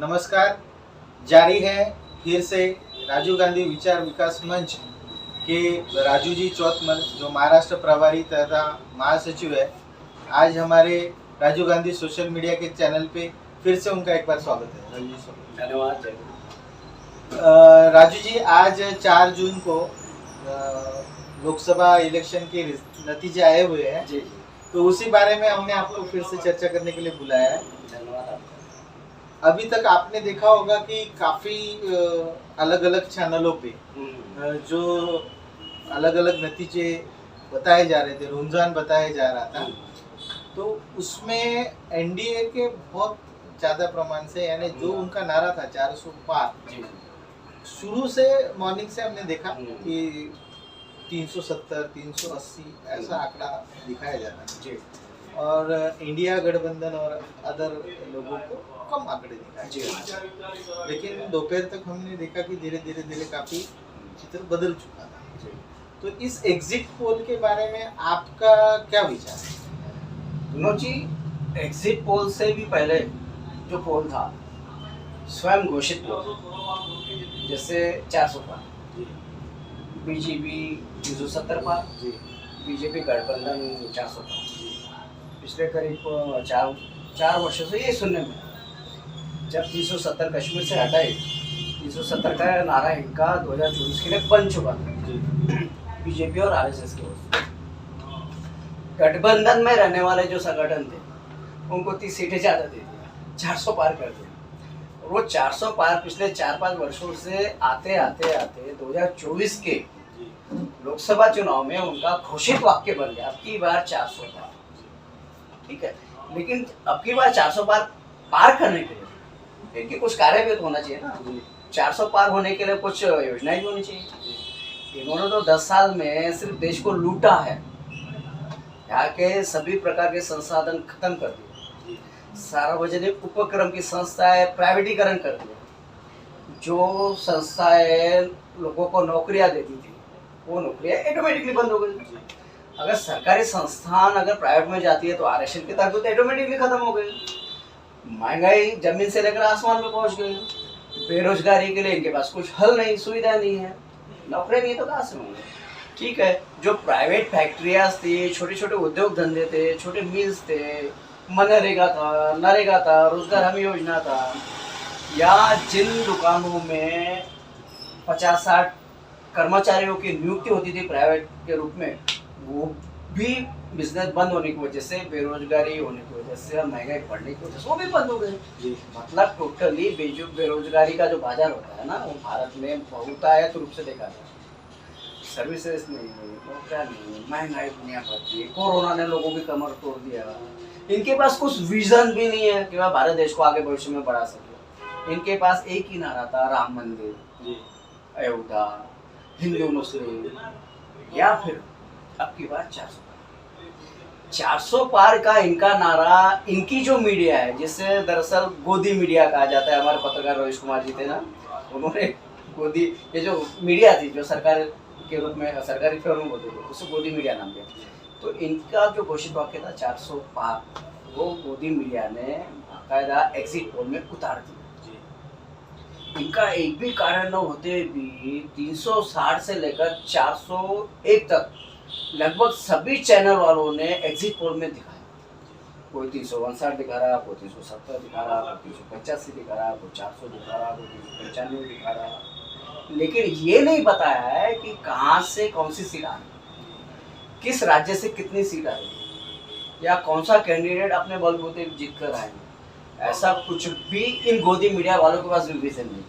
नमस्कार। जारी है फिर से राजीव गांधी विचार विकास मंच के राजू जी चौथमल जो महाराष्ट्र प्रभारी तथा महासचिव है। आज हमारे राजीव गांधी सोशल मीडिया के चैनल पे फिर से उनका एक बार स्वागत है। राजू जी धन्यवाद। राजू जी, आज 4 जून को लोकसभा इलेक्शन के नतीजे आए हुए हैं जी। तो उसी बारे में हमने आपको फिर से चर्चा करने के लिए बुलाया है। धन्यवाद आपका। अभी तक आपने देखा होगा कि काफ़ी अलग अलग चैनलों पे जो अलग अलग नतीजे बताए जा रहे थे, रुझान बताया जा रहा था, तो उसमें एनडीए के बहुत ज़्यादा प्रमाण से, यानी जो उनका नारा था 400 पार, शुरू से मॉर्निंग से हमने देखा कि 370 380 ऐसा आंकड़ा दिखाया जाता है और इंडिया गठबंधन और अदर लोगों को कम आंकड़े दिखाए। लेकिन दोपहर तक हमने देखा कि धीरे धीरे काफ़ी चित्र बदल चुका था। तो इस एग्जिट पोल के बारे में आपका क्या विचार है? विनोद जी, एग्जिट पोल से भी पहले जो पोल था स्वयं घोषित पोल, जैसे 400 पार, बीजेपी 370 पार, बीजेपी गठबंधन 400 पार, पिछले करीब 4 वर्षों से ये सुनने में जब 370 कश्मीर से हटाए, 370 का नारा इनका 2024 के लिए बन चुका था बीजेपी और आरएसएस के ओर। गठबंधन में रहने वाले जो संगठन थे उनको 30 सीटें ज़्यादा दे दिया, 400 पार कर दिया। और वो 400 पार पिछले 4-5 वर्षों से आते 2024 के लोकसभा चुनाव में उनका घोषित वाक्य बन गया, अब की बार 400 पार। ठीक है, लेकिन अब की बार 400 पार करने के लिए इनकी कुछ कार्य भी होना चाहिए ना। 400 पार होने के लिए कुछ योजनाएं भी होनी चाहिए। इन्होंने तो 10 साल में सिर्फ देश को लूटा है, यहाँ के सभी प्रकार के संसाधन खत्म कर दिए, सार्वजनिक उपक्रम की संस्थाएं प्राइवेटीकरण कर दिया, जो संस्थाएं लोगों को नौकरियां देती थी वो नौकरियां ऑटोमेटिकली बंद हो गई। अगर सरकारी संस्थान अगर प्राइवेट में जाती है तो आरक्षण की ताकत ऑटोमेटिकली खत्म हो गई। महंगाई जमीन से लेकर आसमान में पहुंच गई। बेरोजगारी के लिए इनके पास कुछ हल नहीं, सुविधा नहीं है, नौकरी नहीं तो कहाँ से होंगे। ठीक है, जो प्राइवेट फैक्ट्रियाँ थी, छोटे छोटे उद्योग धंधे थे, छोटे मिल्स थे, मनरेगा था, नरेगा था, रोजगार हमी योजना था, या जिन दुकानों में 50-60 कर्मचारियों की नियुक्ति होती थी प्राइवेट के रूप में, वो भी बिजनेस बंद होने की वजह से, बेरोजगारी होने की वजह से, महंगाई बढ़ने की वजह से वो भी बंद हो गए। मतलब टोटली बेरोजगारी का जो बाजार होता है ना, वो भारत में बहुतायत रूप से देखा जाए, सर्विसेज नहीं हुई, नौकरियाँ नहीं, महंगाई दुनिया भर की, कोरोना ने लोगों की कमर तोड़ दिया। इनके पास कुछ विजन भी नहीं है कि वह भारत देश को आगे भविष्य में बढ़ा सके। इनके पास एक ही नारा था, राम मंदिर, अयोध्या, हिंदू मुस्लिम, या फिर अब की बार 400 पार का इनका नारा। इनकी जो मीडिया है, जिसे दरअसल गोदी मीडिया कहा जाता है, हमारे पत्रकार रवीश कुमार जी थे ना, उन्होंने गोदी, ये जो मीडिया थी जो सरकार के रूप में सरकारी फर्म होते थे, उसे गोदी मीडिया नाम दिया। तो इनका जो घोषित वाक्य था 400 पार, वो गोदी मीडिया ने बाकायदा एग्जिट पोल में उतार दिया। इनका एक भी कारण न होते भी 360 से लेकर 401 तक लगभग सभी चैनल वालों ने एग्जिट पोल में दिखाया। कोई 359 दिखा रहा, कोई 370 दिखा रहा, कोई 385 दिखा रहा, कोई 400 दिखा रहा, कोई 395 दिखा रहा, लेकिन ये नहीं बताया है कि कहाँ से कौन सी सीट आ रही, किस राज्य से कितनी सीट आ रही, या कौन सा कैंडिडेट अपने बलबूते जीत कर आएंगे। ऐसा कुछ भी इन गोदी मीडिया वालों के पास विजन नहीं।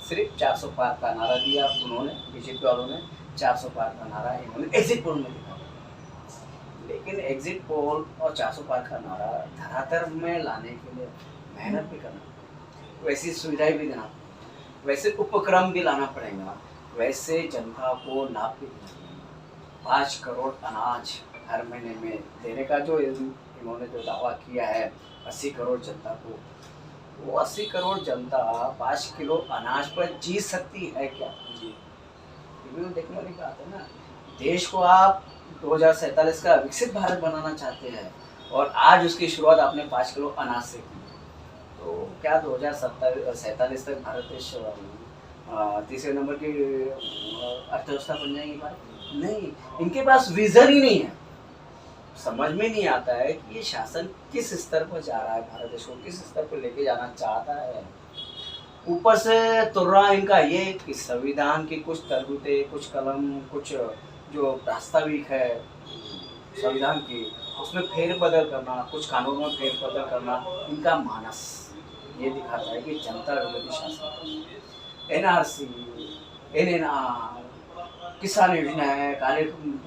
सिर्फ 400 पार का नारा दिया उन्होंने, बीजेपी वालों ने 400 पार का नारा इन्होंने एग्जिट पोल में दिखा। लेकिन एग्जिट पोल और 400 पार का नारा धरातल में लाने के लिए मेहनत भी करना, वैसी सुविधाएं भी देना, वैसे उपक्रम भी लाना पड़ेगा, वैसे जनता को लाभ भी देना पड़ेगा। 5 करोड़ अनाज हर महीने में देने का जो इन्होंने जो दावा किया है 80 करोड़ जनता को, वो 80 करोड़ जनता 5 किलो अनाज पर जी सकती है क्या? देखने वाली बात है ना। देश को आप 2047 का विकसित भारत बनाना चाहते हैं और आज उसकी शुरुआत आपने 5 किलो अनाज से की। तो क्या 2047 तक भारत देश तीसरे नंबर की अर्थव्यवस्था बन जाएगी भारत? नहीं, इनके पास विजन ही नहीं है। समझ में नहीं आता है कि ये शासन किस स्तर पर जा रहा है, भारत देश को किस स्तर पर लेके जाना चाहता है। ऊपर से तुर्रा इनका ये कि संविधान की कुछ तरबूतें, कुछ कलम, कुछ जो प्रास्ताविक है संविधान की, उसमें फेरबदल करना, कुछ कानूनों में फेरबदल करना, इनका मानस ये दिखाता है कि जनता विरोधी शासन। एनआरसी, एनएनआर, किसान योजना है, काले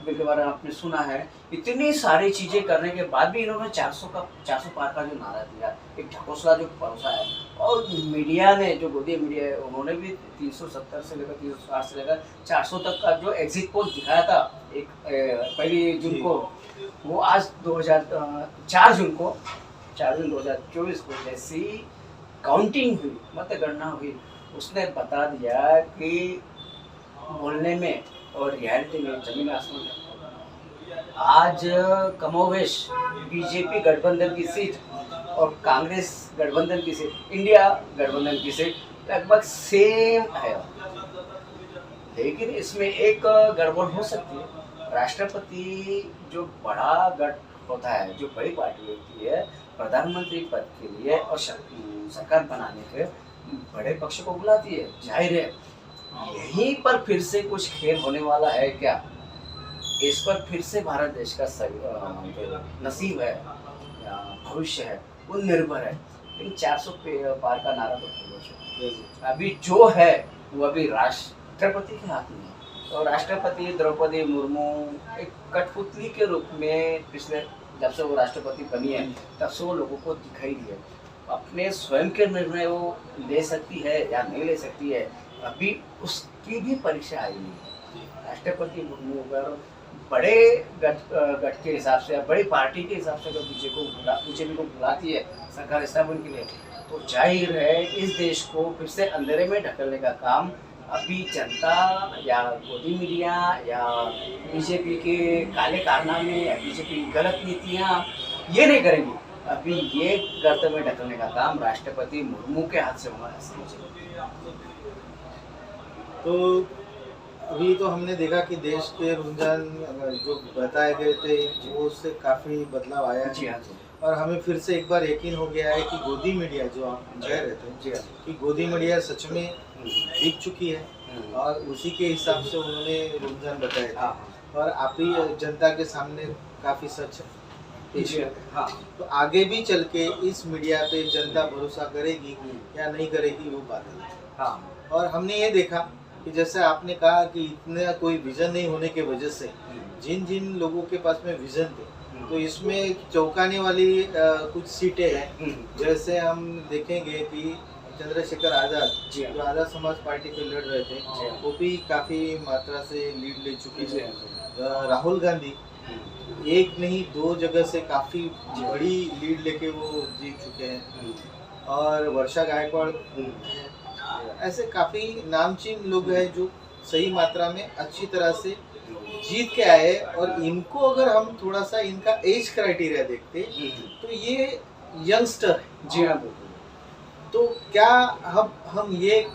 बिल के बारे में आपने सुना है, इतनी सारी चीजें करने के बाद भी इन्होंने 400 पार का जो नारा दिया, एक ढकोसला जो परोसा है। और मीडिया ने, जो गोदी मीडिया है, उन्होंने भी 370 से लेकर 360 से लेकर 400 तक का जो एग्जिट पोल दिखाया था एक पहली जून को, वो आज 4 जून 2024 को जैसी काउंटिंग हुई, मतगणना हुई, उसने बता दिया कि बोलने में और रियलिटी में जमीन आसमान है। आज कमोवेश बीजेपी गठबंधन की सीट और कांग्रेस गठबंधन की सीट, इंडिया गठबंधन की सीट लगभग सेम है। लेकिन इसमें एक गड़बड़ हो सकती है। राष्ट्रपति जो बड़ा गठ होता है, जो बड़ी पार्टी होती है, प्रधानमंत्री पद के लिए और सरकार बनाने के बड़े पक्ष को बुलाती है। जाहिर है यहीं पर फिर से कुछ खेल होने वाला है क्या, इस पर फिर से भारत देश का नसीब है या भविष्य है वो निर्भर है। लेकिन 400 पार का नारा तो अभी जो है वो अभी राष्ट्रपति के हाथ में है। और राष्ट्रपति द्रौपदी मुर्मू एक कठपुतली के रूप में पिछले जब से वो राष्ट्रपति बनी है तब से वो लोगों को दिखाई दी है। अपने स्वयं के निर्णय वो ले सकती है या नहीं ले सकती है, अभी उसकी भी परीक्षा आई नहीं है। राष्ट्रपति मुर्मू अगर बड़े गठ के हिसाब से, बड़ी पार्टी के हिसाब से अगर बीजेपी को बुलाती है सरकार स्थापना के लिए, तो जाहिर है इस देश को फिर से अंधेरे में ढकलने का काम अभी जनता या गोदी मीडिया या बीजेपी के काले कारनामे या बीजेपी की गलत नीतियाँ ये नहीं करेंगी। अभी ये गर्त में ढकलने का काम राष्ट्रपति मुर्मू के हाथ से होना है। तो अभी तो हमने देखा कि देश के रुझान जो बताए गए थे वो उससे काफ़ी बदलाव आया है। जी हाँ जी। और हमें फिर से एक बार यकीन हो गया है कि गोदी मीडिया जो आप कह रहे थे जी हाँ। कि गोदी मीडिया सच में दिख चुकी है और उसी के हिसाब से उन्होंने रुझान बताए थे और आप ही जनता के सामने काफ़ी सच पेश है। हाँ। तो आगे भी चल के इस मीडिया पे जनता भरोसा करेगी या नहीं करेगी वो बात है। हाँ। और हमने ये देखा कि जैसे आपने कहा कि इतना कोई विजन नहीं होने के वजह से जिन जिन लोगों के पास में विजन थे, तो इसमें चौंकाने वाली कुछ सीटें हैं। जैसे हम देखेंगे कि चंद्रशेखर आज़ाद जो आज़ाद समाज पार्टी पे लड़ रहे थे, वो भी काफ़ी मात्रा से लीड ले चुके हैं। राहुल गांधी एक नहीं 2 जगह से काफ़ी बड़ी लीड लेके वो जीत चुके हैं। और वर्षा गायकवाड़, ऐसे काफ़ी नामचीन लोग हैं जो सही मात्रा में अच्छी तरह से जीत के आए। और इनको अगर हम थोड़ा सा इनका एज क्राइटेरिया देखते तो ये यंगस्टर है। जी हाँ। तो क्या हम ये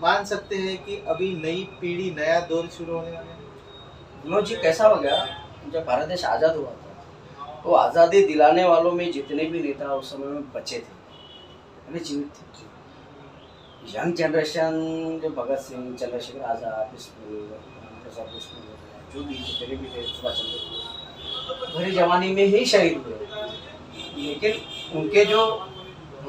मान सकते हैं कि अभी नई पीढ़ी, नया दौर शुरू होने वाला है? विनोद जी, कैसा हो गया, जब भारत देश आज़ाद हुआ था तो आज़ादी दिलाने वालों में जितने भी नेता उस समय में बचे थे, यानी जीवित थे। यंग जनरेशन जो भगत सिंह, चंद्रशेखर आज़ाद, जो भी जितने भी थे, सुभाष चंद्र बोस, भरी जवानी में ही शहीद हुए। लेकिन उनके जो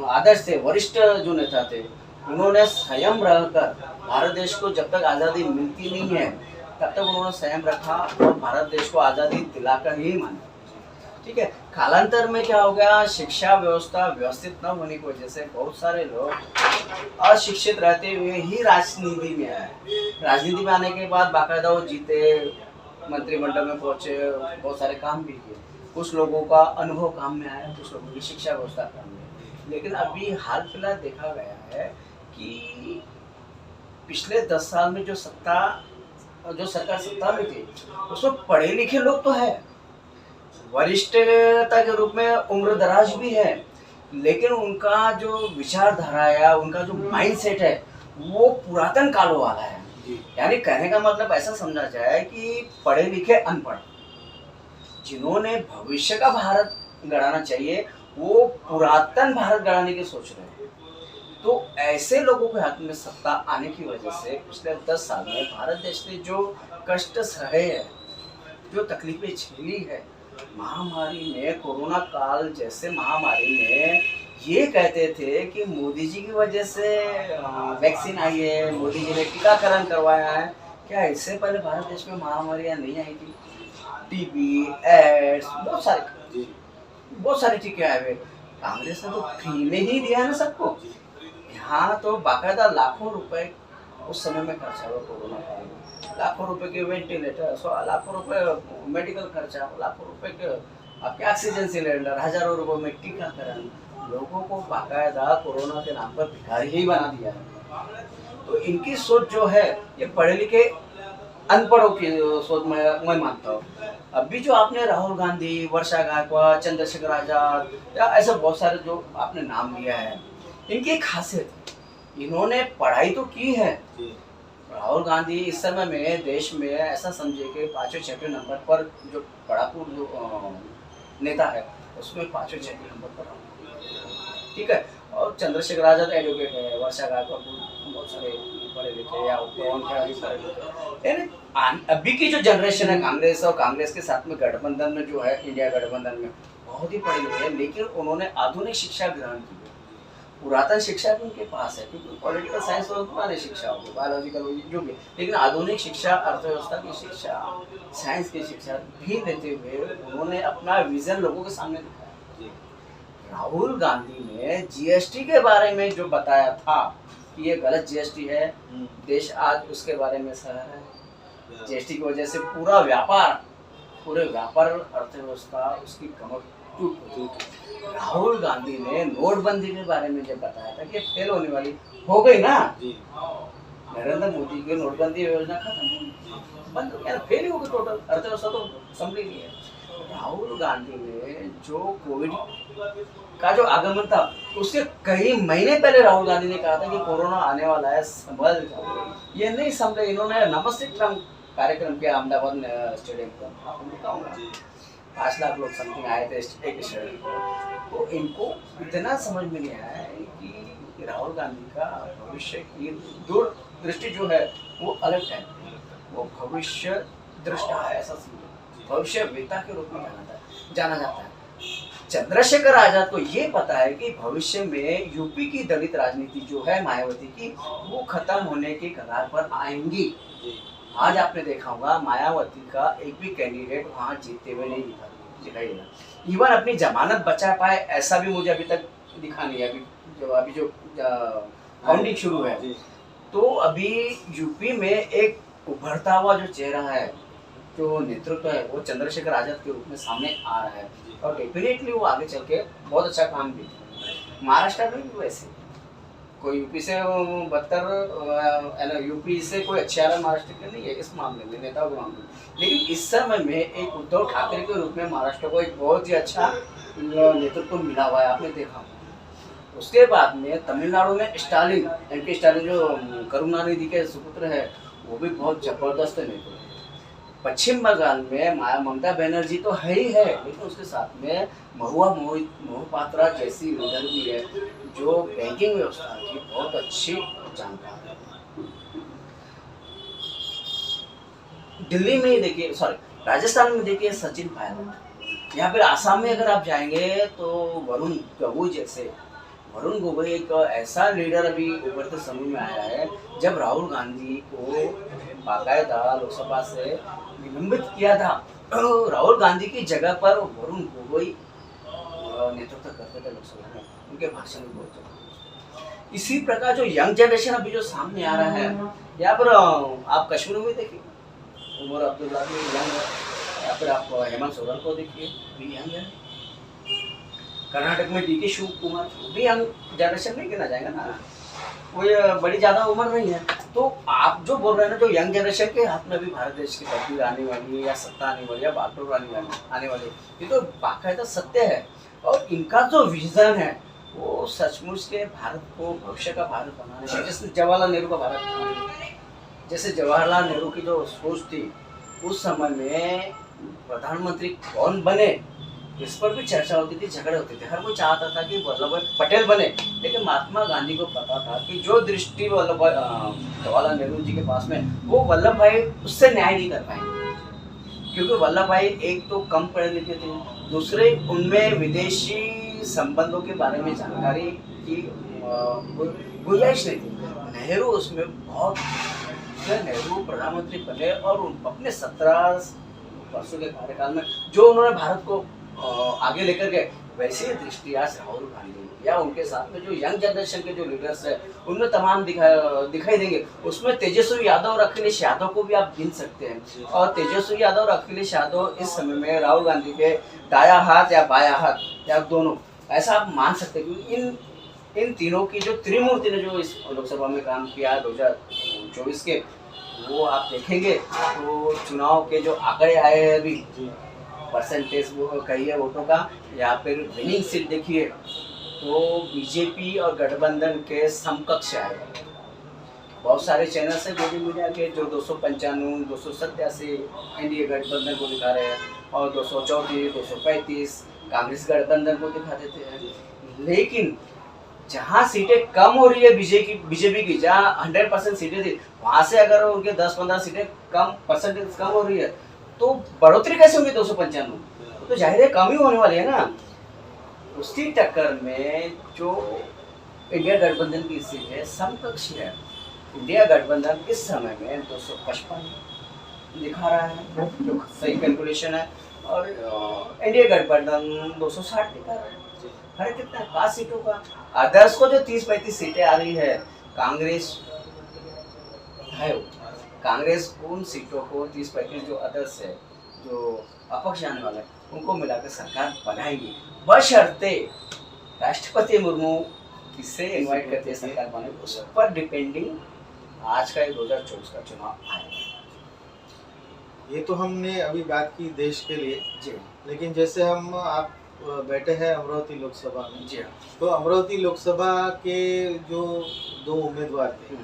आदर्श थे, वरिष्ठ जो नेता थे, उन्होंने संयम रहकर भारत देश को, जब तक आज़ादी मिलती नहीं है तब तक उन्होंने संयम रखा और भारत देश को आज़ादी दिलाकर ही माना। ठीक है। कालांतर में क्या हो गया, शिक्षा व्यवस्था व्यवस्थित न होने की वजह से बहुत सारे लोग अशिक्षित रहते हुए ही राजनीति में आए। राजनीति में आने के बाद बाकायदा वो जीते, मंत्रिमंडल में पहुंचे, बहुत सारे काम भी किए। कुछ लोगों का अनुभव काम में आया, कुछ लोगों की शिक्षा व्यवस्था काम में। लेकिन अभी हाल फिलहाल देखा गया है कि पिछले 10 साल में जो सरकार सत्ता में थी उसमें पढ़े लिखे लोग तो है, वरिष्ठता के रूप में उम्र दराज भी है, लेकिन उनका जो विचारधारा है, उनका जो माइंडसेट है, वो पुरातन कालों वाला है। यानी कहने का मतलब ऐसा समझा जाए कि पढ़े लिखे अनपढ़, जिन्होंने भविष्य का भारत गढ़ाना चाहिए, वो पुरातन भारत गढ़ाने की सोच रहे हैं। तो ऐसे लोगों के हाथ में सत्ता आने की वजह से पिछले 10 साल में भारत देश ने जो कष्ट सहे हैं, जो तकलीफें झेली है, महामारी में, कोरोना काल जैसे महामारी में ये कहते थे कि मोदी जी की वजह से वैक्सीन आई है, मोदी जी ने टीकाकरण करवाया है। क्या इससे पहले भारत देश में महामारियां नहीं आई थी? टीबी, एड्स, बहुत सारे टीके आए हुए। कांग्रेस ने तो फ्री में ही दिया है ना सबको। यहाँ तो बाकायदा लाखों रुपए उस समय में खर्चा हुआ कोरोना काल में, लाखों रुपए के वेंटिलेटर, लाखों रुपए मेडिकल खर्चा, लाखों रुपए के आपके ऑक्सीजन सिलेंडर, हजारों रुपए में टीकाकरण, लोगों को बाकायदा कोरोना के नाम पर भिखारी ही बना दिया है। तो इनकी सोच जो है, ये पढ़े लिखे अनपढ़ों की सोच मैं मानता हूँ। अभी जो आपने राहुल गांधी, वर्षा गायकवाड़, चंद्रशेखर आजाद या ऐसे बहुत सारे जो आपने नाम लिया है, इनकी एक खासियत है, इन्होंने पढ़ाई तो की है। राहुल गांधी इस समय में देश में ऐसा समझे कि 5वें 6वें नंबर पर जो पढ़ाकू जो नेता है, उसमें 5वें 6वें नंबर पर, ठीक है। और चंद्रशेखर आजाद एडवोकेट है, वर्षा गायकवाड़ बहुत सारे पढ़े लिखे या पढ़े लिखे। यानी अभी की जो जनरेशन है कांग्रेस और कांग्रेस के साथ में गठबंधन में जो है, इंडिया गठबंधन में बहुत ही पढ़े लिखे हैं, लेकिन उन्होंने आधुनिक शिक्षा ग्रहण की। पुरातन शिक्षा भी उनके पास है, क्योंकि पॉलिटिकल साइंस और पुरानी शिक्षा होगी, बायोलॉजिकल जो भी, लेकिन आधुनिक शिक्षा, अर्थव्यवस्था की शिक्षा, साइंस की शिक्षा भी देते हुए उन्होंने अपना विजन लोगों के सामने दिखाया। राहुल गांधी ने जीएसटी के बारे में जो बताया था कि ये गलत जीएसटी है, देश आज उसके बारे में सह रहा है। जीएसटी की वजह से पूरे व्यापार अर्थव्यवस्था उसकी कमर टूट। राहुल गांधी ने नोटबंदी के बारे में जब बताया था कि फेल होने वाली हो गई ना, नरेंद्र मोदी की नोटबंदी योजना खत्म, बंद हो गया, फेल हो गई, टोटल अर्थव्यवस्था तो संभली नहीं है। राहुल गांधी ने जो कोविड का जो आगमन था, उसके कई महीने पहले राहुल गांधी ने कहा था कि कोरोना आने वाला है, संभल जाओ। ये नहीं संभले, इन्होंने नमस्ते ट्रम्प कार्यक्रम किया अहमदाबाद स्टेडियम पर, आपको बताऊंगा 5 लाख लोग समथिंग आए थे एक स्टेडियम पर। तो इनको इतना समझ में नहीं आया है कि राहुल गांधी का भविष्य की दूर दृष्टि जो है वो अलग है, वो भविष्य दृष्टा है, ऐसा समझो, भविष्य वेता के रूप में जाना जाता है। चंद्रशेखर आजाद को ये पता है कि भविष्य में यूपी की दलित राजनीति जो है मायावती की, वो खत्म होने की कगार पर आएंगी। आज आपने देखा होगा मायावती का एक भी कैंडिडेट वहां जीतते हुए नहीं दिखाई देगा। इवन अपनी जमानत बचा पाए ऐसा भी मुझे अभी तक दिखा नहीं है। अभी जो काउंटिंग शुरू है, तो अभी यूपी में एक उभरता हुआ जो चेहरा है, जो नेतृत्व है, वो चंद्रशेखर आजाद के रूप में सामने आ रहा है और डेफिनेटली वो आगे चल के बहुत अच्छा काम भी। महाराष्ट्र में भी वैसे कोई यूपी से बदतर, यूपी से कोई अच्छे आ रहा महाराष्ट्र के नहीं है इस मामले में, नेताओं के मामले में। लेकिन इस समय में एक उद्धव ठाकरे के रूप में महाराष्ट्र को एक बहुत ही अच्छा नेतृत्व मिला हुआ है, आपने देखा। उसके बाद में तमिलनाडु में स्टालिन, एमके स्टालिन जो करुणानिधि के सुपुत्र है, वो भी बहुत जबरदस्त नेता है। पश्चिम बंगाल में ममता बनर्जी तो है ही है, लेकिन उसके साथ में महुआ मोहपात्रा जैसी लीडर भी है, जो बैंकिंग व्यवस्था की बहुत अच्छी जानकार है। दिल्ली में ही देखिए, राजस्थान में देखिए सचिन पायलट। यहाँ पर आसाम में अगर आप जाएंगे तो वरुण गोगोई एक ऐसा लीडर अभी उभरते समय में आया है। जब राहुल गांधी को बाकायदा लोकसभा से निलंबित किया था, तो राहुल गांधी की जगह पर वरुण गोगोई नेतृत्व करते थे लोकसभा में, उनके भाषण में बहुत ज़्यादा। इसी प्रकार जो यंग जनरेशन अभी जो सामने आ रहा है, यहाँ पर आप कश्मीर में देखिए उमर अब्दुल्ला भी यंग है, यहाँ पर आप हेमंत सोरेन को देखिए भी यंग है, कर्नाटक में डीके शिव कुमार भी यंग जनरेशन नहीं गिना जाएगा ना, कोई बड़ी ज़्यादा उम्र नहीं है। तो आप जो बोल रहे हैं ना, जो यंग जनरेशन के हाथ में भी भारत देश की तकदीर आने वाली है, या सत्ता आने वाली है, या बागडोर आने वाली, ये तो बाकायदा सत्य है। और इनका जो विजन है वो सचमुच के भारत को भविष्य का भारत बनाने से, जैसे जवाहरलाल नेहरू का भारत बनाने, जैसे जवाहरलाल नेहरू की जो सोच थी उस समय में प्रधानमंत्री कौन बने इस पर भी चर्चा होती थी, झगड़े होते थे। हर कोई चाहता था कि वल्लभ भाई पटेल बने, लेकिन महात्मा गांधी को पता था कि जो दृष्टि वल्लभ भाई जवाहरलाल नेहरू जी के पास में, वो वल्लभ भाई उससे न्याय नहीं कर पाएंगे, क्योंकि वल्लभ भाई एक तो कम पढ़े लिखे थे, दूसरे उनमें विदेशी संबंधों के बारे में जानकारी की गुंजाइश नहीं थी। नेहरू उसमें बहुत, नेहरू प्रधानमंत्री बने और अपने 17 वर्षों के कार्यकाल में जो उन्होंने भारत को आगे लेकर गए, वैसे ही दृष्टि आज राहुल गांधी या उनके साथ में जो यंग जनरेशन के जो लीडर्स है उनमें तमाम दिखाई देंगे। उसमें तेजस्वी यादव और अखिलेश यादव को भी आप गिन सकते हैं, और तेजस्वी यादव और अखिलेश यादव इस समय में राहुल गांधी के दाया हाथ या बाया हाथ या दोनों, ऐसा आप मान सकते हैं। क्योंकि इन तीनों की जो त्रिमूर्ति ने जो इस लोकसभा में काम किया 2024 के, वो आप देखेंगे तो चुनाव के जो आंकड़े आए हैं अभी, परसेंटेज वो कहिए वोटों का, या फिर विनिंग सीट देखिए तो बीजेपी और गठबंधन के समकक्ष आए। बहुत सारे चैनल्स हैं जो मीडिया के जो 295, 287 एनडीए गठबंधन को दिखा रहे हैं, और 234, 235 कांग्रेस गठबंधन को दिखा देते हैं। लेकिन जहाँ सीटें कम हो रही है बीजेपी की, जहाँ 100% सीटें थी, वहाँ से अगर उनके 10-15 सीटें कम, परसेंटेज कम हो रही है, तो बढ़ोतरी कैसे होगी 295? तो जाहिर है कम ही होने वाली है ना। उसकी टक्कर में जो इंडिया गठबंधन की सीट है समकक्ष है। इंडिया गठबंधन इस समय में 255 दिखा रहा है, जो सही कैलकुलेशन है, और इंडिया गठबंधन 260 दिखा रहा है। फर्क कितना है? 5 सीटों का। अदर्स को जो 30-35 सीटें आ रही है, कांग्रेस है, कांग्रेस उन सीटों को 30-35 जो अदर्स है, जो अपक्ष आने वाले हैं, उनको मिलाकर सरकार बनाएगी, बशर्ते राष्ट्रपति मुर्मू किससे इनवाइट करते हैं सरकार बनाने, उस पर डिपेंडिंग आज का 2024 का चुनाव आएगा। ये तो हमने अभी बात की देश के लिए जी, लेकिन जैसे आप बैठे हैं अमरावती लोकसभा में, जी, तो अमरावती लोकसभा के जो 2 उम्मीदवार थे,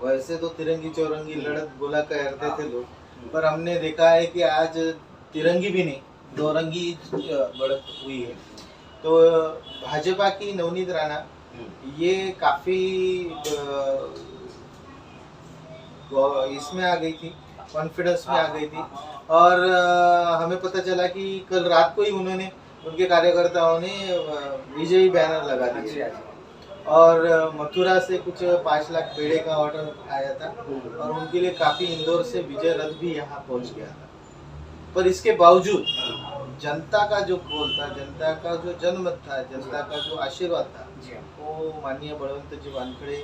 वैसे तो तिरंगी चौरंगी लड़त बोला करते थे लोग, पर हमने देखा है कि आज तिरंगी भी नहीं, 2 रंगी बढ़त हुई है। तो भाजपा की नवनीत राणा ये काफी इसमें आ गई थी, कॉन्फिडेंस में आ गई थी, और हमें पता चला कि कल रात को ही उन्होंने, उनके कार्यकर्ताओं ने विजयी बैनर लगा दिए, और मथुरा से कुछ 5 लाख पेड़े का ऑर्डर आया था, और उनके लिए काफी इंदौर से विजय रथ भी यहाँ पहुँच गया था। पर इसके बावजूद जनता का जो कॉल था, जनता का जो जनमत था, जनता का जो आशीर्वाद था, वो माननीय बलवंत जी वानखेड़े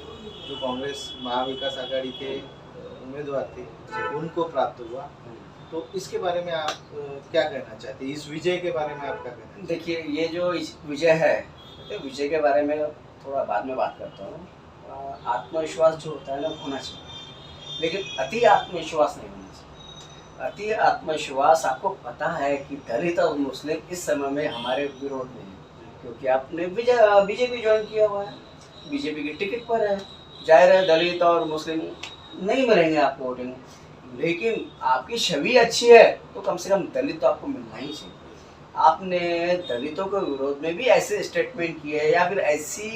जो कांग्रेस महाविकास आघाड़ी के उम्मीदवार थे, उनको प्राप्त हुआ। तो इसके बारे में आप क्या कहना चाहते हैं? इस विजय के बारे में आप क्या कहना चाहते हैं? देखिए, ये जो विजय है, तो विजय के बारे में थोड़ा बाद में बात करता हूँ। आत्मविश्वास जो होता है ना, होना चाहिए, लेकिन अति आत्मविश्वास नहीं होना चाहिए। अति आत्मविश्वास, आपको पता है कि दलित और मुस्लिम इस समय में हमारे विरोध में है, क्योंकि आपने बीजेपी ज्वाइन किया हुआ है, बीजेपी की टिकट पर है, जाहिर है दलित और मुस्लिम नहीं मिलेंगे आपको वोटिंग, लेकिन आपकी छवि अच्छी है तो कम से कम दलित तो आपको मिलना ही चाहिए। आपने दलितों के विरोध में भी ऐसे स्टेटमेंट किए हैं या फिर ऐसी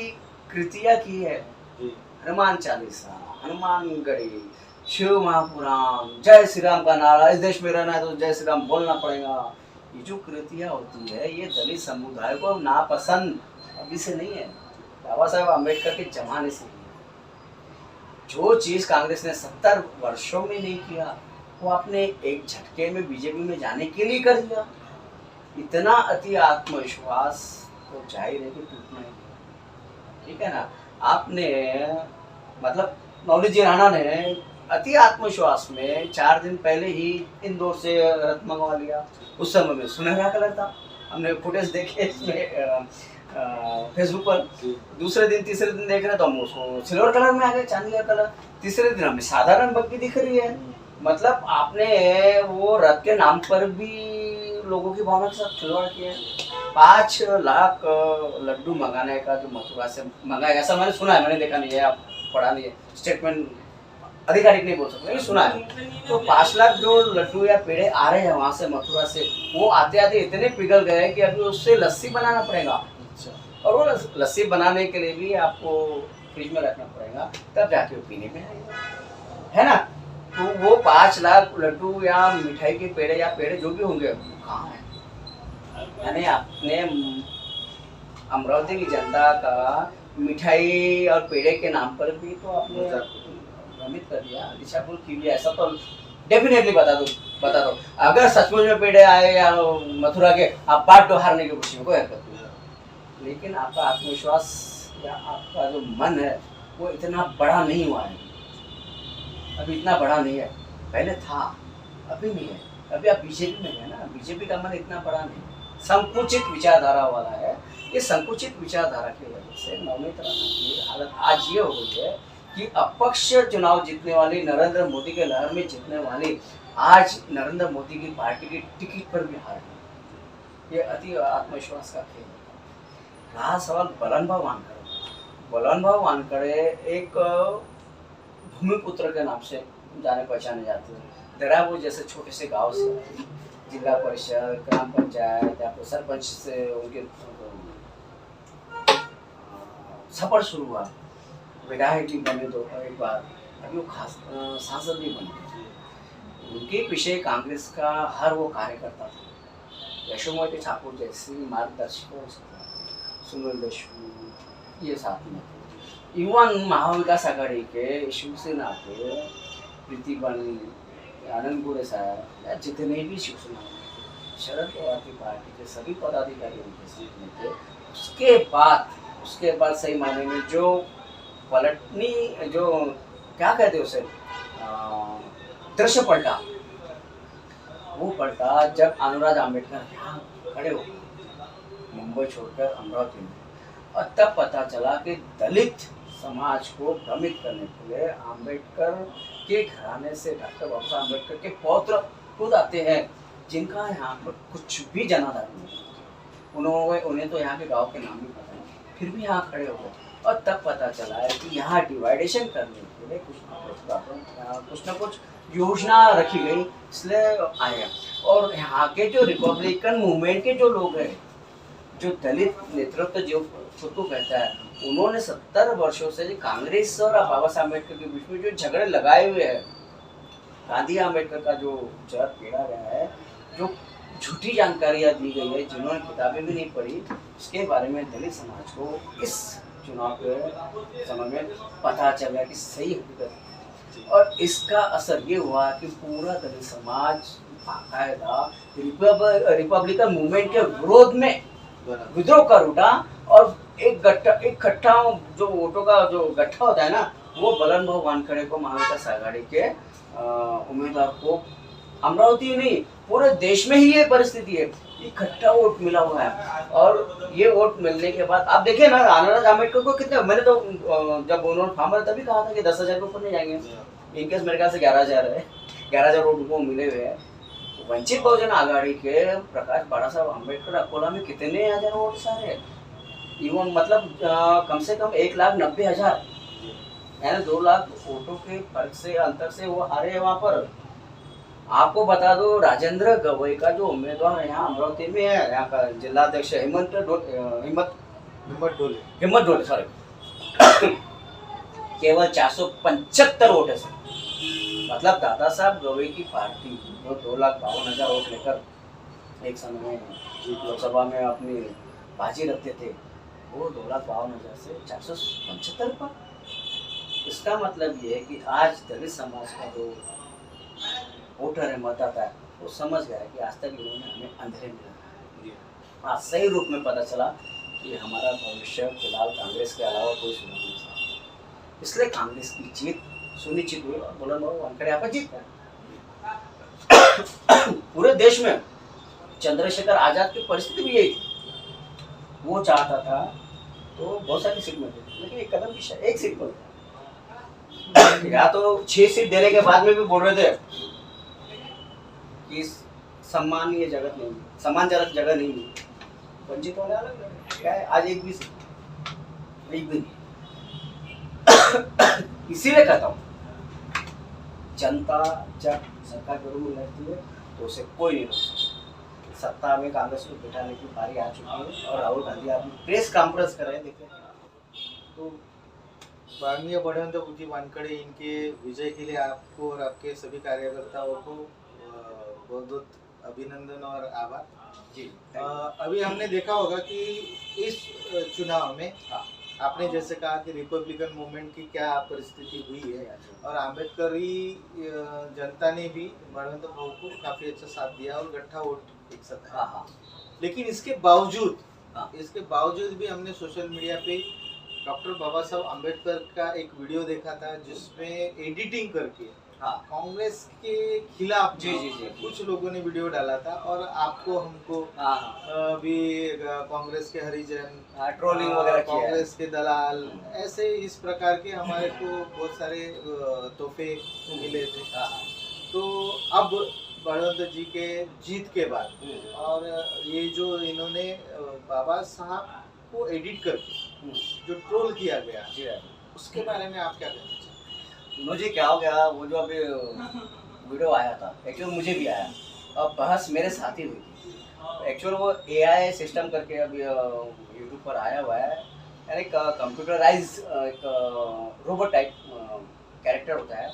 कृतियाँ की है, हनुमान चालीसा, हनुमान गढ़ी, शिव महापुराण, जय श्री राम का नारा, इस देश में रहना है तो जय श्री राम बोलना पड़ेगा। ये जो कृतियाँ होती है, ये दलित समुदाय को नापसंद अभी से नहीं है, बाबा साहेब अम्बेडकर के जमाने से। जो चीज़ कांग्रेस ने 70 वर्षों में नहीं किया, वो आपने एक झटके में बीजेपी में जाने के लिए कर दिया। इतना अति आत्मविश्वास तो जाहिर है कि टूटना ही, ठीक है ना। आपने मतलब नवनीत जी राणा ने अति आत्मविश्वास में 4 दिन पहले ही इंदौर से रथ मंगवा लिया। उस समय में सुनहरा कलर था, हमने फुटेज देखे इसमें फेसबुक पर। दूसरे दिन तीसरे दिन देख रहे तो हम उसको सिल्वर कलर में आ गए, चांदी का कलर। तीसरे दिन हमें साधारण बग्गी दिख रही है। मतलब आपने वो रथ के नाम पर भी लोगों की भावना के साथ खिलवाड़ किया है। 5 लाख लड्डू मंगाने का जो मथुरा से मंगाया, ऐसा मैंने सुना है, मैंने देखा नहीं है, आप पढ़ा नहीं है, स्टेटमेंट आधिकारिक नहीं बोल सकते, लेकिन सुना है। तो 5 लाख जो लड्डू या पेड़े आ रहे हैं वहाँ से मथुरा से, वो आते आते इतने पिघल गए कि अभी उससे लस्सी बनाना पड़ेगा। अच्छा। और वो लस्सी बनाने के लिए भी आपको फ्रिज में रखना पड़ेगा, तब जाके वो पीने में आएगा, है ना। तो वो 5 लाख लड्डू या मिठाई के पेड़े या पेड़े जो भी होंगे कहाँ है? यानी आपने अमरावती की जनता का मिठाई और पेड़े के नाम पर भी तो आपने भ्रमित कर दिया, दिशाभूल की भी। ऐसा तो डेफिनेटली बता दो अगर सचमुच में पेड़े आए या मथुरा के, आप पाठ तो हारने की खुशी में कोई हरकत नहीं, लेकिन आपका आत्मविश्वास या आपका जो मन है वो इतना बड़ा नहीं हुआ है, अभी इतना बड़ा नहीं है, पहले था, अभी नहीं है। अभी आप बीजेपी में है ना, बीजेपी का मन इतना बड़ा नहीं, संकुचित विचारधारा वाला है। ये संकुचित विचारधारा की वजह से नवनीत राणा की हालत आज ये हो गई है कि अपक्ष चुनाव जीतने वाली, नरेंद्र मोदी के लहर में जीतने वाली, आज नरेंद्र मोदी की पार्टी की टिकट पर भी हार गई। ये अति आत्मविश्वास का खेल है। रहा सवाल बलनभाव वानखड़े। बलनभाव वानखड़े एक भूमिपुत्र के नाम से जाने पहचाने जाते हैं। दराबो जैसे छोटे से गांव से जिला परिषद, ग्राम पंचायत या फिर सरपंच से उनके सफर शुरू हुआ। विधायक भी बने दो एक बार, अभी वो खास सांसद भी बने। उनके पीछे कांग्रेस का हर वो कार्यकर्ता था। यशोमती ठाकुर जैसी मार्गदर्शकों, सुनील देशमुख, ये साथ में थे। इवन महाविकास आघाड़ी के शिवसेना के प्रीति बनी, आनंद गोरे साहब या जितने भी शिवसेना शरद पवार की पार्टी के सभी पदाधिकारी उनके साथ में थे। उसके बाद सही मायने में जो पलटनी, जो क्या कहते हैं उसे, दृश्य पलटा, वो पलटा जब अनुराग आम्बेडकर यहाँ खड़े हो मुंबई छोड़कर अमरावती में, और तब पता चला कि दलित समाज को भ्रमित करने के लिए आम्बेडकर के घराने से डॉक्टर बाबा साहब आम्बेडकर के पौत्र खुद आते हैं, जिनका यहाँ पर कुछ भी जनाधार नहीं, उन्हें तो यहाँ के गांव के नाम भी पता नहीं, फिर भी यहाँ खड़े हो गए। और तब पता चला है कि यहाँ डिवाइडेशन करने के लिए कुछ ना कुछ योजना रखी गई, इसलिए आया। और यहाँ के जो रिपब्लिकन मूवमेंट के जो लोग हैं, जो दलित नेतृत्व जो खुद को कहता है, उन्होंने 70 वर्षों से कांग्रेस और बाबा साहब अम्बेडकर के बीच में जो झगड़े लगाए हुए हैं, गांधी आम्बेडकर का जो जड़ पेड़ा गया है, जो झूठी जानकारियां दी गई है, जिन्होंने किताबें भी नहीं पढ़ी, उसके बारे में दलित समाज को इस चुनाव के समय में पता चला कि सही हकीकत। और इसका असर ये हुआ कि पूरा दलित समाज बाकायदा रिपब्लिकन मूवमेंट के विरोध में विद्रोह कर उठा, और एक इकट्ठा जो वोटों का जो गट्ठा होता है ना, वो बलनभाव वानखड़े को, महाविकास आघाड़ी के उम्मीदवार को, अमरावती नहीं पूरे देश में ही ये परिस्थिति है, इकट्ठा वोट मिला हुआ है। और ये वोट मिलने के बाद आप देखिए ना, अनुराग आम्बेडकर को कितने, मैंने तो जब उन्होंने फॉर्म भरा तभी कहा था कि 10,000 के ऊपर नहीं जाएंगे, इनकेस मेरे ख्याल से 11,000 है, 11,000 वोट उनको मिले हुए हैं। वंचित बहुजन आघाड़ी के प्रकाश बाड़ा साहब आम्बेडकर अकोला में कितने हजार वोट सारे, इवन मतलब कम से कम 1,90,000, यानी 2 लाख वोटों के फर्क से, अंतर से वो हारे हैं वहाँ पर। आपको बता दो, राजेंद्र गवई का जो उम्मीदवार यहाँ अमरावती में है, यहाँ का जिला अध्यक्ष हिम्मत डोले सॉरी केवल 475 वोट है सर। मतलब दादा साहब गवई की पार्टी जो 2,52,000 वोट लेकर एक समय में लोकसभा में अपनी बाजी रखते थे, वो 2,52,000 से 475 पर। इसका मतलब ये है कि आज दलित समाज का जो वोटर है, मतदाता है, वो समझ गया कि आज तक इन्होंने हमें अंधेरे में रखा। आज सही रूप में पता चला कि हमारा भविष्य फिलहाल कांग्रेस के अलावा कोई सुना नहीं था। इसलिए कांग्रेस की जीत सुनिश्चित हुई और बलनभाव वानखड़े यहाँ पर जीत गए। पूरे देश में चंद्रशेखर आजाद की परिस्थिति भी यही थी, वो चाहता था तो बहुत सारी सीट में थे, लेकिन एक कदम पीछे, एक सीट पर या तो 6 सीट देने के बाद में भी बोल रहे थे कि सम्मानीय जगत नहीं, सम्मानजनक जगह नहीं, वंचित होने वाला क्या है, आज एक भी नहीं। इसीलिए कहता हूँ, जनता जब सरकार विरोध में लड़ती है तो उसे कोई नहीं रोक सकता। सत्ता में कांग्रेस को बिठाने की बारी आ चुकी है और राहुल गांधी आप प्रेस कॉन्फ्रेंस कर रहे हैं, देखिए। तो माननीय बळवंत बुद्धि वानखड़े, इनके विजय के लिए आपको और आपके सभी कार्यकर्ताओं को बहुत बहुत अभिनंदन और आभार जी। अभी हमने देखा होगा कि इस चुनाव में हाँ। आपने जैसे कहा कि रिपब्लिकन मूवमेंट की क्या परिस्थिति हुई है और आम्बेडकरी जनता ने भी बळवंत भाऊ को काफी अच्छा साथ दिया और गट्ठा वोट एक साथ आया। हाँ। लेकिन इसके बावजूद हाँ। भी हमने सोशल मीडिया पे डॉक्टर बाबा साहब आम्बेडकर का एक वीडियो देखा था जिसमें एडिटिंग करके हाँ। कांग्रेस के खिलाफ जी। कुछ लोगों ने वीडियो डाला था और आपको हमको भी कांग्रेस के हरिजन, ट्रोलिंग वगैरह किया है। कांग्रेस के दलाल, ऐसे इस प्रकार के हमारे को बहुत सारे तोहफे मिले थे। तो अब बळवंत जी के जीत के बाद और ये जो इन्होंने बाबा साहब को एडिट करके जो ट्रोल किया गया उसके बारे में आप क्या कहना चाहते हैं? मुझे क्या हो गया, वो जो अभी वीडियो आया था, एक्चुअल मुझे भी आया और बहस मेरे साथ ही हुई थी। एक्चुअल वो AI सिस्टम करके अभी यूट्यूब पर आया हुआ है, यानी कंप्यूटराइज एक रोबोट टाइप कैरेक्टर होता है,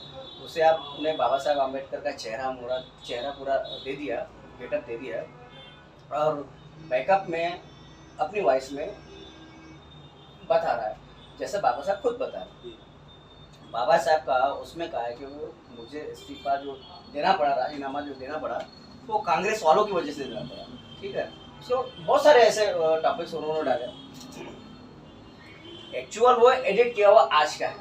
उसे आपने बाबा साहब आम्बेडकर का चेहरा पूरा दे दिया, गेटअप दे दिया और बैकअप में अपनी वॉइस में बता रहा है जैसे बाबा साहब खुद बता रहे हैं। बाबा साहब का उसमें कहा है कि वो मुझे इस्तीफा जो देना पड़ा, राजीनामा जो देना पड़ा, वो कांग्रेस वालों की वजह से देना पड़ा, ठीक है। सो बहुत सारे ऐसे टॉपिक्स उन्होंने डाले। एक्चुअल वो एडिट किया हुआ आज का है।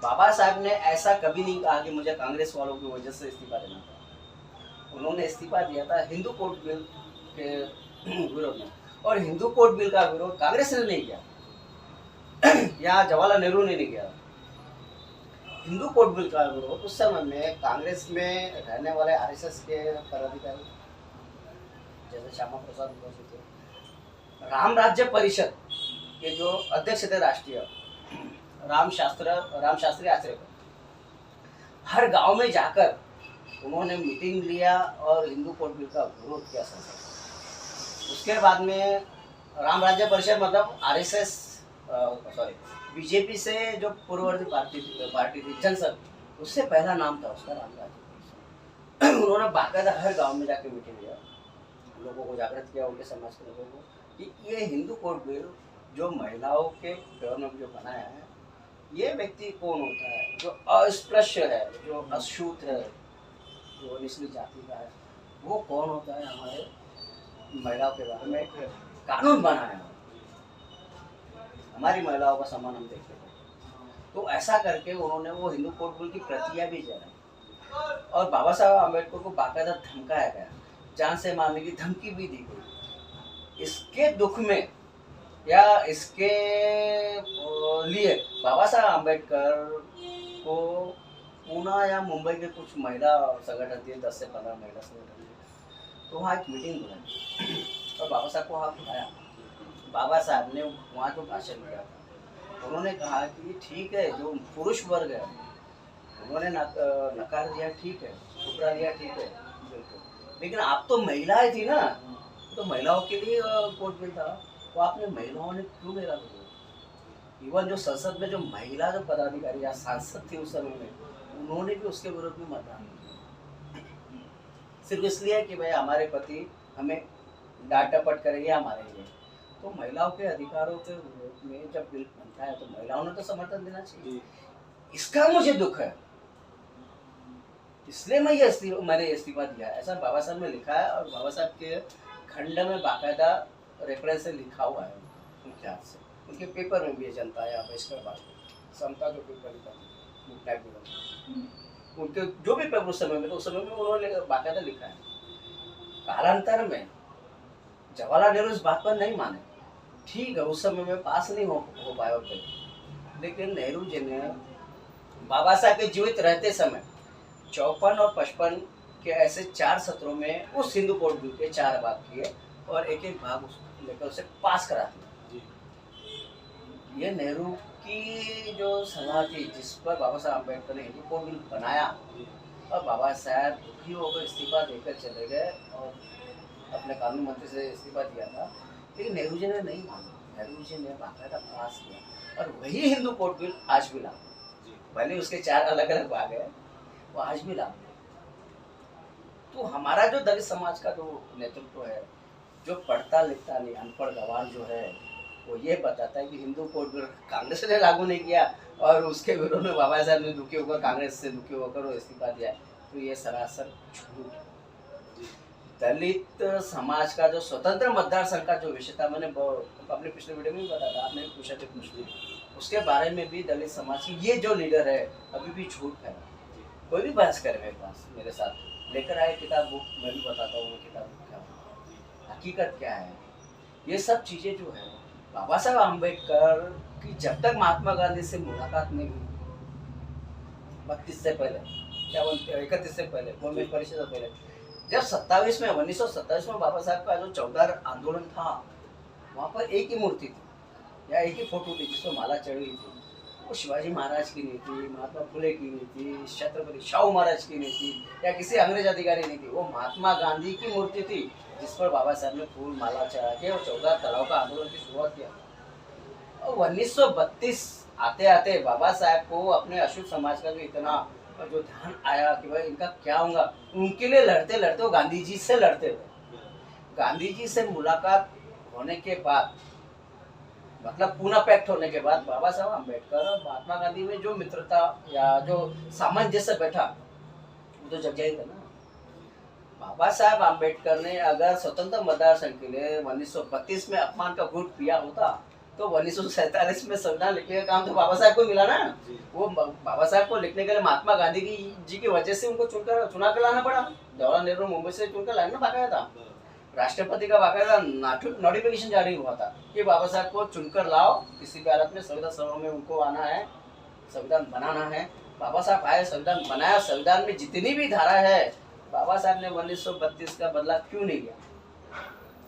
बाबा साहब ने ऐसा कभी नहीं कहा कि मुझे कांग्रेस वालों की वजह से इस्तीफा देना पड़ा। उन्होंने इस्तीफा दिया था हिंदू कोड बिल के विरोध में, और हिंदू कोड बिल का विरोध कांग्रेस ने नहीं किया या जवाहरलाल नेहरू ने नहीं किया। हिंदू कोड बिल का विरोध उस समय में कांग्रेस में रहने वाले RSS के पदाधिकारी जैसे श्यामा प्रसाद मुखर्जी थे, राम राज्य परिषद के जो अध्यक्ष थे राष्ट्रीय, राम शास्त्री आश्रय, हर गांव में जाकर उन्होंने मीटिंग लिया और हिंदू कोड बिल का विरोध किया संसद। उसके बाद में राम राज्य परिषद मतलब RSS बीजेपी से जो पूर्ववर्ती पार्टी थी जनसंघ, उससे पहला नाम था उसका राम राज्य परिषद। उन्होंने बाकायदा हर गांव में जाकर मीटिंग लिया, लोगों को जागृत किया, उनके समाज के लोगों को, कि ये हिंदू कोड बिल जो महिलाओं के गवर्नमेंट जो बनाया है, ये व्यक्ति कौन होता है जो अस्पृश्य है, जो अछूत है, जो निचली जाति का है, वो कौन होता है हमारे महिलाओं के बारे में एक कानून बनाया, हमारी महिलाओं का सम्मान हम देखते हैं। तो ऐसा करके उन्होंने वो हिंदू कोड बिल की प्रतियां भी जलाई और बाबा साहब आम्बेडकर को बाकायदा धमकाया गया, जान से मारने की धमकी भी दी गई। इसके दुख में या इसके लिए बाबा साहब आम्बेडकर को पूना या मुंबई के कुछ महिला संगठन थे, 10 से 15 महिला संगठन थे, तो वहाँ एक मीटिंग बुलाई और बाबा साहब को वहाँ बुलाया। बाबा साहब ने वहाँ जो भाषण दिया था, उन्होंने कहा कि ठीक है, जो पुरुष वर्ग है उन्होंने नकार दिया, ठीक है, ठुकरा दिया, ठीक है, बिल्कुल, लेकिन आप तो महिलाएं थी ना, तो महिलाओं के लिए कोड बिल था, तो आपने महिलाओं ने क्यों नहीं लागू? इवन जो संसद में जो महिला जो पदाधिकारी या सांसद थी उस समय में, उन्होंने भी उसके विरोध में मतदान किया, सिर्फ इसलिए कि भाई हमारे पति हमें डांट डपट करेंगे हमारे लिए। तो महिलाओं के अधिकारों के विरोध में जब बिल बनता है तो महिलाओं ने तो समर्थन देना चाहिए। इसका मुझे दुख है, इसलिए मैंने इस्तीफा दिया, ऐसा बाबा साहब ने लिखा है और बाबा साहब के खंड में बाकायदा रेफरेंस से लिखा हुआ है उनके हाथ से, उनके पेपर में भी है, जनता या बहिष्कार बात, समता जो पेपर लिखा उनके जो भी पेपर उस समय में, तो उस समय में उन्होंने बाकायदा लिखा है। कालांतर में जवाहरलाल नेहरू इस बात पर नहीं माने, ठीक है, उस समय में पास नहीं हो पाया बिल, लेकिन नेहरू जी ने बाबा साहब के जीवित रहते समय 54 और 55 के ऐसे 4 सत्रों में उस हिंदू कोड बिल के 4 भाग किए और एक एक भाग उसको लेकर उसे पास करा दिया। जी। ये नेहरू की जो सलाह थी, जिस पर बाबा साहब अम्बेडकर ने हिंदू कोड बिल बनाया, जी। और बाबा साहब दुखी होकर इस्तीफा देकर चले गए और अपने कानून मंत्री से इस्तीफा दिया था, लेकिन नेहरू जी ने नहीं माना। नेहरू जी ने बाकायदा पास किया और वही हिंदू कोड बिल आज भी लागू है। जी। भले उसके 4 अलग-अलग भाग हैं, वो आज भी लागू है। तो हमारा जो दलित समाज का जो नेतृत्व है, जो पढ़ता लिखता नहीं, अनपढ़ गंवार जो है, वो ये बताता है कि हिंदू कोड बिल कांग्रेस ने लागू नहीं किया और उसके विरोध में बाबा साहब ने दुखी होकर, कांग्रेस से दुखी होकर वो इस्तीफा दिया है। तो ये सरासर झूठ है। जी। दलित समाज का जो स्वतंत्र मतदार संघ का जो विषय था, मैंने अपने पिछले वीडियो में भी बताया था, आपने भी पूछा थे मुझसे, उसके बारे में भी दलित समाज की ये जो लीडर है अभी भी झूठ फैला। कोई भी बहस करे मेरे पास, मेरे साथ लेकर आए किताब बुक, मैं भी बताता हूँ किताब बुक क्या है, हकीकत क्या है। ये सब चीज़ें जो है, बाबा साहब आम्बेडकर की जब तक महात्मा गांधी से मुलाकात नहीं हुई, 32 से पहले, क्या 31 से पहले, कॉम्युनिस्ट परिषद से पहले, जब 27 में 1927 में बाबा साहब का जो 14 आंदोलन था, वहाँ पर एक ही मूर्ति थी या एक ही फोटो थी जिसको माला चढ़ी थी। वो शिवाजी महाराज की नहीं थी, महात्मा फुले की नहीं थी, छत्रपति शाहू महाराज की नहीं थी, या किसी अंग्रेज अधिकारी नहीं थी। वो महात्मा गांधी की मूर्ति थी जिस पर बाबा साहब ने फूल माला चढ़ा के और 14 तलाव का आंदोलन की शुरुआत किया। और 1932 आते आते बाबा साहब को अपने अछूत समाज का जो इतना जो ध्यान आया कि भाई इनका क्या होगा, उनके लिए लड़ते लड़ते वो गांधी जी से लड़ते हुए, गांधी जी से मुलाकात होने के बाद, मतलब पूना पैक्ट होने के बाद, बाबा साहब अम्बेडकर और महात्मा गांधी में जो मित्रता या जो सामंजस्य बैठा, वो तो जग जाएगा ना। बाबा साहब अम्बेडकर ने अगर स्वतंत्र मतदार संघ के लिए 1932 में अपमान का घूंट पिया होता, तो 1947 में संविधान लिखने का काम तो बाबा साहब को मिला ना। वो बाबा साहब को लिखने के लिए महात्मा गांधी जी की वजह से उनको चुना कर लाना पड़ा। जवाहरलाल नेहरू मुंबई से चुनकर लाना बाकायदा था, राष्ट्रपति का बाकायदा नोटिफिकेशन जारी हुआ था कि बाबा साहब को चुनकर लाओ, किसी भी हालत में संविधान सभा में उनको आना है, संविधान बनाना है। बाबा साहब आए, संविधान बनाया। संविधान में जितनी भी धारा है, बाबा साहब ने 1932 का बदला क्यों नहीं लिया?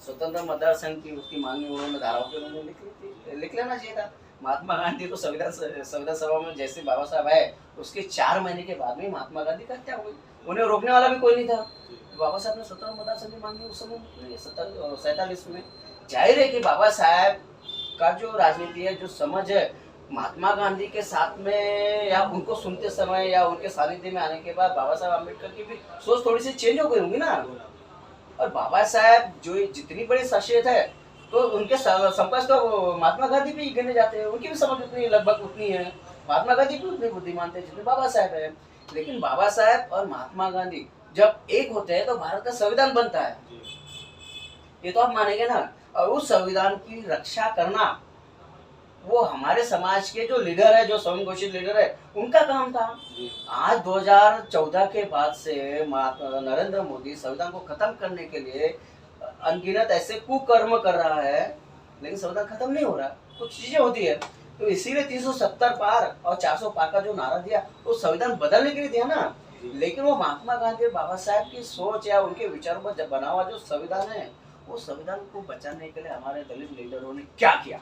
स्वतंत्र मतदार संघ की उसकी मांगी उन्होंने धाराओं के उन्होंने लिख ली थी, लिख लेना चाहिए था। महात्मा गांधी को संविधान सभा में जैसे बाबा साहब आए, उसके 4 महीने के बाद में महात्मा गांधी की हत्या हुई। उन्हें रोकने वाला भी कोई नहीं था। बाबा साहब ने स्वतंत्र मतदार संघ की मांगी उस समय 47 में। जाहिर है कि बाबा साहब का जो राजनीति है, जो समझ है, महात्मा गांधी के साथ में या उनको सुनते समय या उनके सानिध्य में आने के बाद बाबा साहब अम्बेडकर की भी सोच थोड़ी सी चेंज हो गई होंगी ना। और बाबा साहब जो जितनी बड़ी शख्सियत है, तो उनके संपर्क तो महात्मा गांधी भी गिने जाते हैं, उनकी भी समझ उतनी लगभग उतनी है। महात्मा गांधी भी उतने बुद्धिमान थे जितने बाबा साहब है। लेकिन बाबा साहब और महात्मा गांधी जब एक होते हैं तो भारत का संविधान बनता है, ये तो आप मानेंगे ना। और उस संविधान की रक्षा करना वो हमारे समाज के जो लीडर है, जो स्वयं घोषित लीडर है, उनका काम था। आज 2014 के बाद से नरेंद्र मोदी संविधान को खत्म करने के लिए अनगिनत ऐसे कुकर्म कर रहा है, लेकिन संविधान खत्म नहीं हो रहा। कुछ चीजें होती है, तो इसीलिए 370 पार और 400 पार का जो नारा दिया, वो संविधान बदलने के लिए दिया ना। लेकिन वो महात्मा गांधी और बाबा साहब की सोच या उनके विचारों पर जब बना हुआ जो संविधान है, वो संविधान को बचाने के लिए हमारे दलित लीडरों ने क्या किया।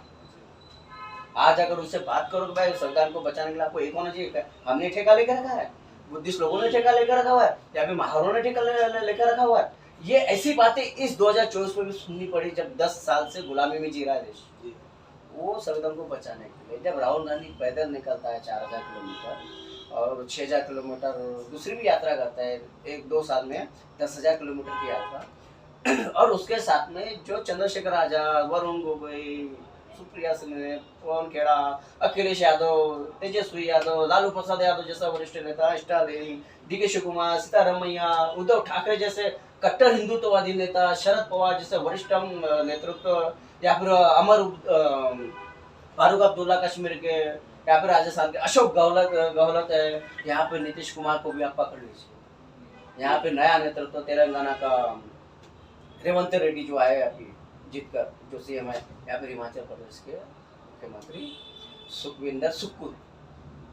आज अगर उनसे बात करो कि भाई संविधान को बचाने के लिए आपको एक होना चाहिए, हमने ठेका लेकर रखा है, बुद्धिस्ट लोगों ने ठेका लेकर रखा हुआ है, या फिर महारों ने ठेका लेकर रखा हुआ है। ये ऐसी बातें इस 2024 में भी सुननी पड़ी, जब 10 साल से गुलामी में जी रहा है देश। वो संविधान को बचाने के लिए जब राहुल गांधी पैदल निकलता है 4000 किलोमीटर और 6000 किलोमीटर दूसरी भी यात्रा करता है, 1-2 साल में 10,000 किलोमीटर की यात्रा, और उसके साथ में जो चंद्रशेखर आजाद, वरुण गोगोई, सुप्रिया सिंह, पवन खेड़ा, अखिलेश यादव, तेजस्वी यादव, लालू प्रसाद यादव जैसा वरिष्ठ नेता, स्टालिन, DK शिवकुमार, सीतारमैया, उद्धव ठाकरे जैसे कट्टर हिंदुत्ववादी नेता, शरद पवार जैसे वरिष्ठ नेतृत्व, या फिर फारूक अब्दुल्ला कश्मीर के, या फिर राजस्थान के अशोक गहलोत है, यहाँ पे नीतीश कुमार को भी आप पकड़ लीजिए। यहाँ पे नया नेतृत्व तेलंगाना का रेवंत रेड्डी जो आए अभी जीतकर, जो CM है, या फिर हिमाचल प्रदेश के मुख्यमंत्री सुखविंदर सुक्खू।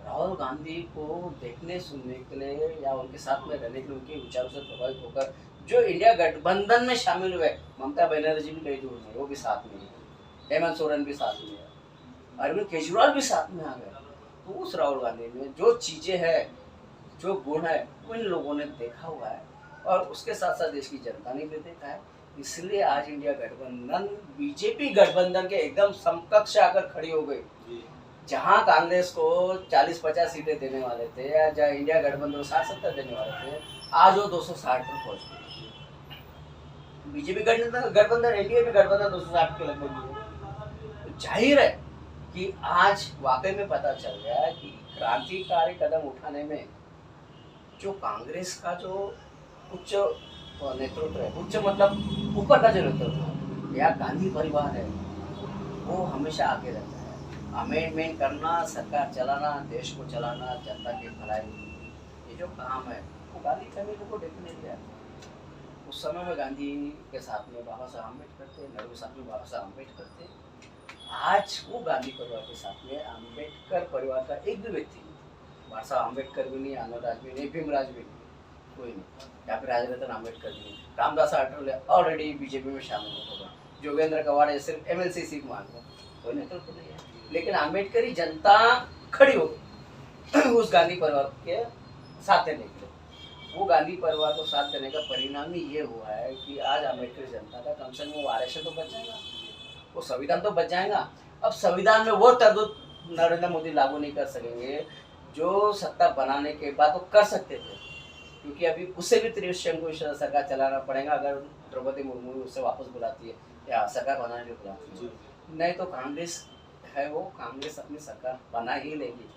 राहुल गांधी को देखने सुनने के लिए या उनके साथ में रहने के लिए, उनके विचारों से प्रभावित होकर जो इंडिया गठबंधन में शामिल हुए, ममता बनर्जी भी कहीं दूर नहीं, वो भी साथ में है, हेमंत सोरेन भी साथ में है, अरविंद केजरीवाल भी साथ में आ गए। तो उस राहुल गांधी में जो चीजें हैं, जो गुण है, उन लोगों ने देखा हुआ है और उसके साथ साथ देश की जनता ने भी देखा है। इसलिए आज इंडिया गठबंधन बीजेपी गठबंधन के एकदम समकक्ष आकर खड़ी हो गई। जहां कांग्रेस को 40-50 सीटें देने वाले थे या जहाँ इंडिया गठबंधन को 60-70 देने वाले थे, आज वो 260 पर पहुंच गए। बीजेपी गठबंधन एनडीए भी गठबंधन 260 के लगभग है। तो जाहिर है कि आज वाकई में पता चल गया है कि क्रांतिकारी कदम उठाने में जो कांग्रेस का जो उच्च नेतृत्व है, उच्च मतलब ऊपर का जो नेतृत्व है या गांधी परिवार है, वो हमेशा आगे रहता है। अमेंडमेंट करना, सरकार चलाना, देश को चलाना, जनता की भलाई, ये जो काम है वो गांधी फैमिली को डेफिनेटली आता है। उस समय में गांधी के साथ में बाबा साहब अम्बेडकर थे, नेहरू के साथ में बाबा साहब अम्बेडकर थे। आज वो गांधी परिवार के साथ में अम्बेडकर परिवार का एक भी व्यक्ति, बाबा साहब अम्बेडकर भी नहीं, आनंदराज भी नहीं, भीमराज भी नहीं, कोई नहीं, या फिर राजरत्न अम्बेडकर भी नहीं, रामदास आठवले ऑलरेडी बीजेपी में शामिल हो गए, जोगेंद्र कवाड़े सिर्फ एमएलसी सीट मांग रहे, कोई नेतृत्व नहीं है। लेकिन अम्बेडकरी जनता खड़ी हो गई उस गांधी परिवार के साथ देने के लिए। वो गांधी परिवार को साथ देने का परिणाम ही ये हुआ है कि आज अम्बेडकरी जनता का कम से कम वो आरक्षण तो बच जाएगा, वो संविधान तो बच जाएगा। अब संविधान में वो तरतूद नरेंद्र मोदी लागू नहीं कर सकेंगे जो सत्ता बनाने के बाद वो कर सकते थे, क्योंकि अभी उससे भी त्रिशंकु को सरकार चलाना पड़ेगा अगर द्रौपदी मुर्मू उससे वापस बुलाती है या सरकार बनाने के लिए बुलाती है। नहीं तो कांग्रेस है, वो कांग्रेस अपनी सरकार बना ही लेगी।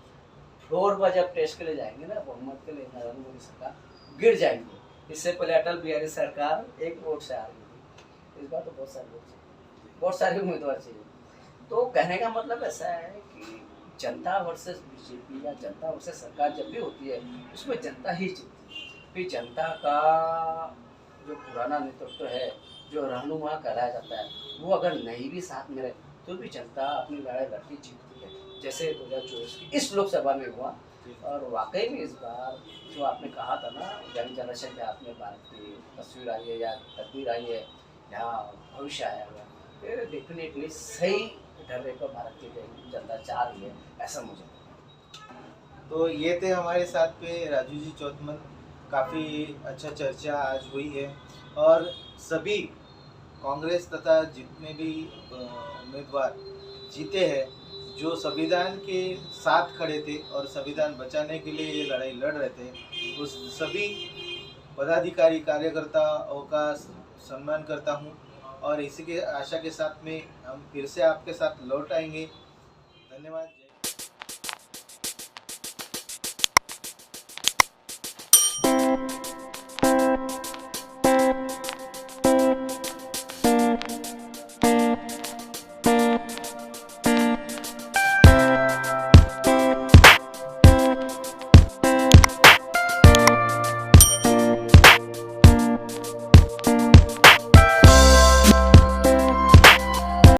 फ्लोर पर जब टेस्ट के लिए जाएंगे ना, बहुमत के लिए नरेंद्र मोदी सरकार गिर जाएंगी। इससे पहले अटल बिहारी सरकार 1 वोट से आ गई थी, इस बार तो बहुत सारे लोग चाहिए, बहुत सारे उम्मीदवार चाहिए। तो कहने का मतलब ऐसा है कि जनता वर्सेस बीजेपी या जनता वर्सेस सरकार जब भी होती है उसमें जनता ही जीतती है। फिर जनता का जो पुराना नेतृत्व है, जो रहनुमा कहलाया जाता है, वो अगर नहीं भी साथ में रहे तो भी जनता अपनी लड़ाई लड़के जीतती है, जैसे 2024 की इस लोकसभा में हुआ। और वाकई में इस बार जो आपने कहा था ना, यंग जनरेशन के हाथ में भारत की तस्वीर आई है या तकदीर आई है या भविष्य आया हुआ, फिर डेफिनेटली सही ढर्रे को भारत की जनता चाह रही है, ऐसा मुझे लगता है। तो ये थे हमारे साथ पे राजू जी चौथमल। काफ़ी अच्छा चर्चा आज हुई है और सभी कांग्रेस तथा जितने भी उम्मीदवार जीते हैं, जो संविधान के साथ खड़े थे और संविधान बचाने के लिए ये लड़ाई लड़ रहे थे, उस सभी पदाधिकारी कार्यकर्ताओं का सम्मान करता हूँ और इसी के आशा के साथ में हम फिर से आपके साथ लौट आएंगे। धन्यवाद।